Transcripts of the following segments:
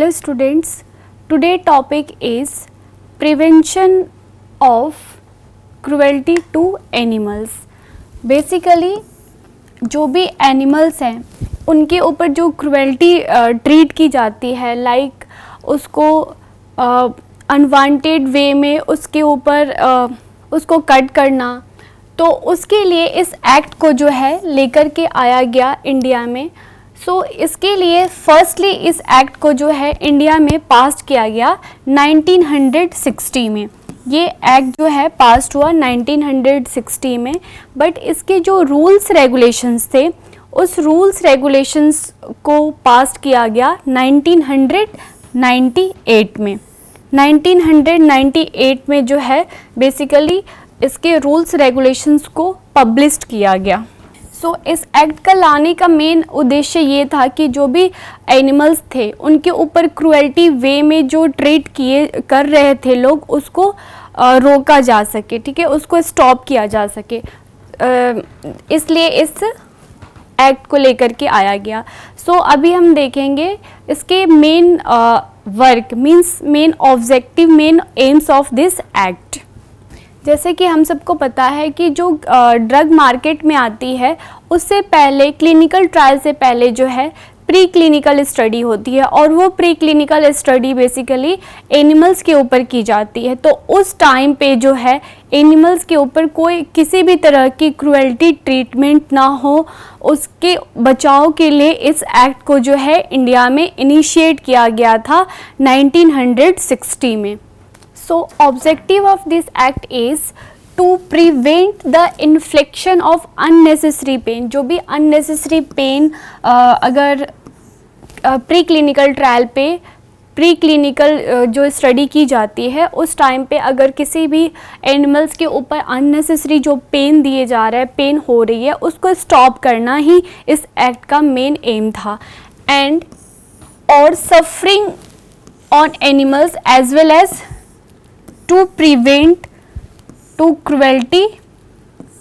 Hello students, today topic is prevention of cruelty to animals. Basically जो भी animals हैं उनके ऊपर जो क्रुएल्टी ट्रीट की जाती है, लाइक उसको अनवांटेड वे में उसके ऊपर उसको कट करना, तो उसके लिए इस एक्ट को जो है लेकर के आया गया इंडिया में. सो इसके लिए फर्स्टली इस एक्ट को जो है इंडिया में पास किया गया 1960 में. ये एक्ट जो है पास हुआ 1960 में, बट इसके जो रूल्स रेगुलेशंस थे उस रूल्स रेगुलेशंस को पास किया गया 1998 में. 1998 में जो है बेसिकली इसके रूल्स रेगुलेशंस को पब्लिश किया गया. सो इस एक्ट का लाने का मेन उद्देश्य ये था कि जो भी एनिमल्स थे उनके ऊपर क्रुएल्टी वे में जो ट्रीट कर रहे थे लोग, उसको रोका जा सके, ठीक है, उसको स्टॉप किया जा सके, इसलिए इस एक्ट को लेकर के आया गया. सो अभी हम देखेंगे इसके main work means main objective, main aims of this act. जैसे कि हम सबको पता है कि जो ड्रग मार्केट में आती है उससे पहले क्लिनिकल ट्रायल से पहले जो है प्री क्लिनिकल स्टडी होती है, और वो pre clinical study basically animals के ऊपर की जाती है. तो उस टाइम पे जो है एनिमल्स के ऊपर कोई किसी भी तरह की क्रुएल्टी ट्रीटमेंट ना हो, उसके बचाव के लिए इस एक्ट को जो है इंडिया में इनिशिएट किया गया था 1960 में. So objective of this act is to prevent the infliction of unnecessary pain. जो भी unnecessary pain अगर प्री क्लिनिकल ट्रायल पे प्री क्लिनिकल जो स्टडी की जाती है उस टाइम पे अगर किसी भी एनिमल्स के ऊपर अननेसेसरी जो पेन दिए जा रहा है, पेन हो रही है, उसको स्टॉप करना ही इस एक्ट का मेन एम था. एंड और suffering on animals as well as to prevent to cruelty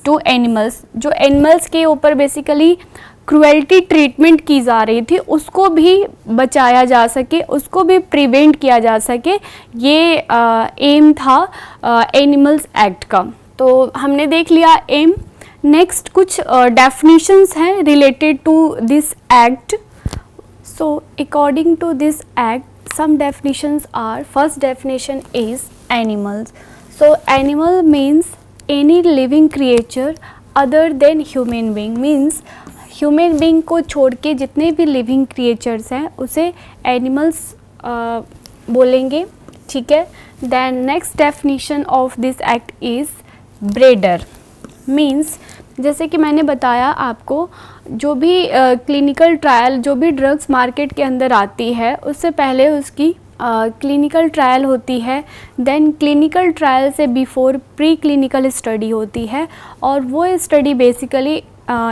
to animals. जो एनिमल्स के ऊपर बेसिकली क्रुएल्टी ट्रीटमेंट की जा रही थी उसको भी बचाया जा सके, उसको भी प्रिवेंट किया जा सके, ये एम था एनिमल्स एक्ट का. तो हमने देख लिया एम. नेक्स्ट कुछ डेफिनेशंस हैं related to this act. So according to this act some definitions are, first definition is animals. So animal means any living creature other than human being, means human being को छोड़ के जितने भी living creatures हैं उसे animals बोलेंगे, ठीक है. Then next definition of this act is breeder, means जैसे कि मैंने बताया आपको, जो भी क्लिनिकल ट्रायल, जो भी ड्रग्स मार्केट के अंदर आती है उससे पहले उसकी क्लिनिकल ट्रायल होती है. देन क्लिनिकल ट्रायल से बिफोर प्री क्लिनिकल स्टडी होती है, और वो स्टडी बेसिकली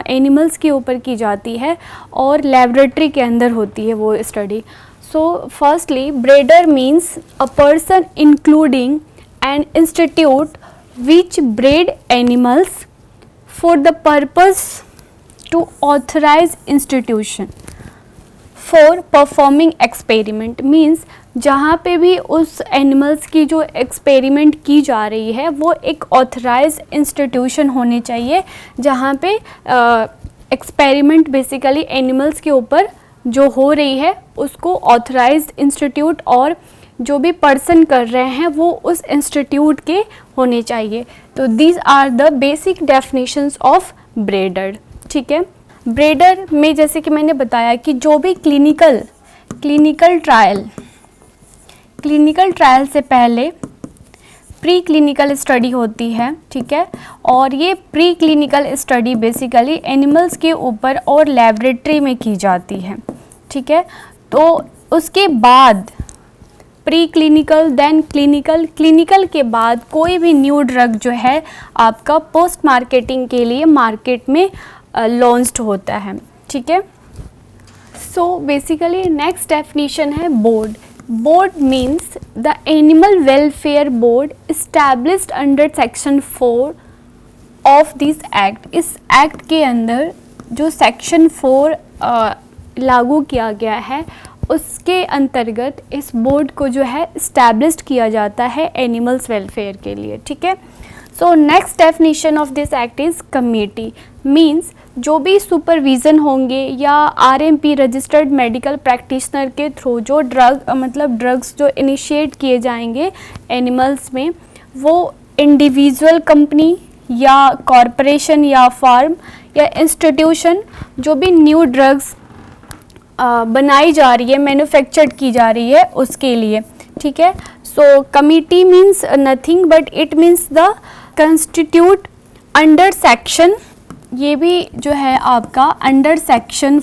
एनिमल्स के ऊपर की जाती है और लेबोरेटरी के अंदर होती है वो study. So firstly breeder means a person including an institute which breed animals for the purpose to authorize institution for performing experiment, means जहाँ पे भी उस एनिमल्स की जो एक्सपेरिमेंट की जा रही है वो एक ऑथराइज इंस्टीट्यूशन होनी चाहिए जहाँ पे एक्सपेरिमेंट बेसिकली एनिमल्स के ऊपर जो हो रही है उसको ऑथराइज्ड इंस्टीट्यूट और जो भी पर्सन कर रहे हैं वो उस इंस्टीट्यूट के होने चाहिए. तो these are the basic definitions of breeder, ठीक है. ब्रीडर में जैसे कि मैंने बताया कि जो भी क्लिनिकल ट्रायल से पहले प्री क्लिनिकल स्टडी होती है, ठीक है, और ये pre clinical study basically animals के ऊपर और लेबोरेटरी में की जाती है, ठीक है. तो उसके बाद प्री क्लिनिकल, देन क्लिनिकल के बाद कोई भी न्यू ड्रग जो है आपका पोस्ट मार्केटिंग के लिए मार्केट में लॉन्च्ड होता है, ठीक है. सो बेसिकली नेक्स्ट डेफिनेशन है board. Board means the animal welfare board established under section 4 of this act. इस एक्ट के अंदर जो सेक्शन 4 लागू किया गया है उसके अंतर्गत इस बोर्ड को जो है इस्टेब्लिश किया जाता है एनिमल्स वेलफेयर के लिए, ठीक है। So next definition of this act is committee, means जो भी सुपरविज़न होंगे या आरएमपी रजिस्टर्ड मेडिकल प्रैक्टिशनर के थ्रू जो ड्रग्स जो इनिशिएट किए जाएंगे एनिमल्स में, वो इंडिविजुअल कंपनी या कॉरपोरेशन या फार्म या इंस्टीट्यूशन जो भी न्यू ड्रग्स बनाई जा रही है, मैन्युफैक्चर्ड की जा रही है उसके लिए, ठीक है। So committee means nothing but it means the constitute under section, ये भी जो है आपका अंडर सेक्शन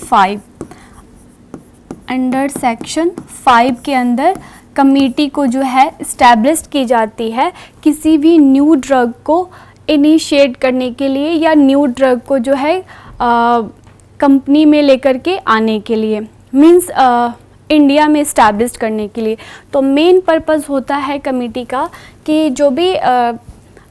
5 के अंदर कमेटी को जो है इस्टेब्लिश की जाती है किसी भी न्यू ड्रग को इनिशिएट करने के लिए या न्यू ड्रग को जो है कंपनी में लेकर के आने के लिए, मींस इंडिया में इस्टेब्लिश करने के लिए। तो मेन पर्पस होता है कमेटी का कि जो भी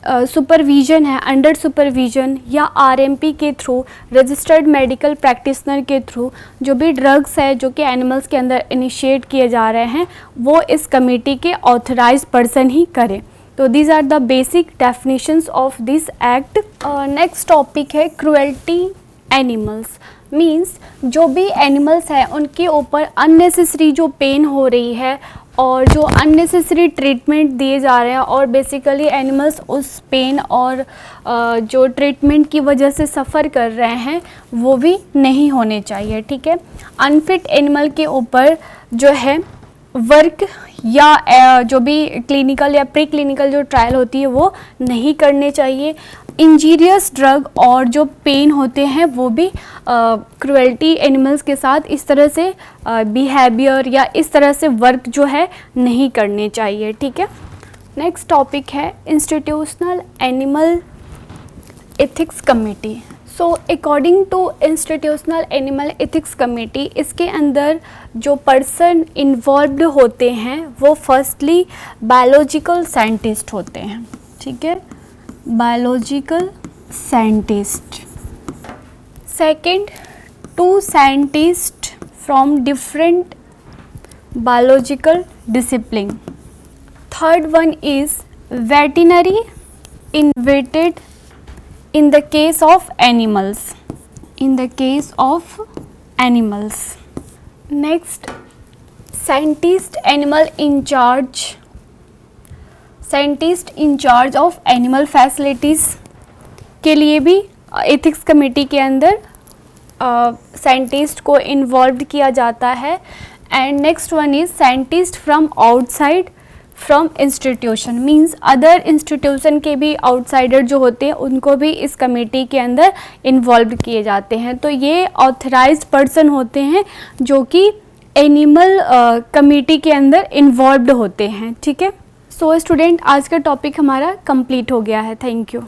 सुपरविज़न है, अंडर सुपरविज़न या आरएमपी के थ्रू, रजिस्टर्ड मेडिकल प्रैक्टिशनर के थ्रू जो भी ड्रग्स है जो कि एनिमल्स के अंदर इनिशिएट किए जा रहे हैं, वो इस कमेटी के ऑथराइज्ड पर्सन ही करें। तो these are the basic definitions of this act. Next topic है क्रुएल्टी एनिमल्स, मीन्स जो भी एनिमल्स हैं उनके ऊपर अननेसेसरी जो पेन हो रही है और जो अननेसेसरी ट्रीटमेंट दिए जा रहे हैं और बेसिकली एनिमल्स उस पेन और जो ट्रीटमेंट की वजह से सफ़र कर रहे हैं वो भी नहीं होने चाहिए, ठीक है। अनफिट एनिमल के ऊपर जो है वर्क या जो भी क्लिनिकल या प्री क्लिनिकल जो ट्रायल होती है वो नहीं करने चाहिए। इंजीरियस ड्रग और जो पेन होते हैं वो भी क्रुएल्टी एनिमल्स के साथ इस तरह से बिहेवियर या इस तरह से वर्क जो है नहीं करने चाहिए, ठीक है। नेक्स्ट टॉपिक है institutional animal ethics committee. So according to institutional animal ethics committee, इसके अंदर जो पर्सन इन्वॉल्व्ड होते हैं वो फर्स्टली बायोलॉजिकल साइंटिस्ट होते हैं, ठीक है, biological scientist. Second, 2 scientist from different biological discipline. Third one is veterinary invited in the case of animals, next scientist in charge of animal facilities के लिए भी एथिक्स कमेटी के अंदर साइंटिस्ट को इन्वॉल्व किया जाता है। And next one is scientist from outside from institution, means other institution के भी आउटसाइडर जो होते हैं उनको भी इस कमेटी के अंदर इन्वॉल्व किए जाते हैं। तो ये ऑथराइज्ड पर्सन होते हैं जो कि एनिमल कमेटी के अंदर इन्वॉल्व होते हैं, ठीक है। सो स्टूडेंट, आज का टॉपिक हमारा कंप्लीट हो गया है। Thank you.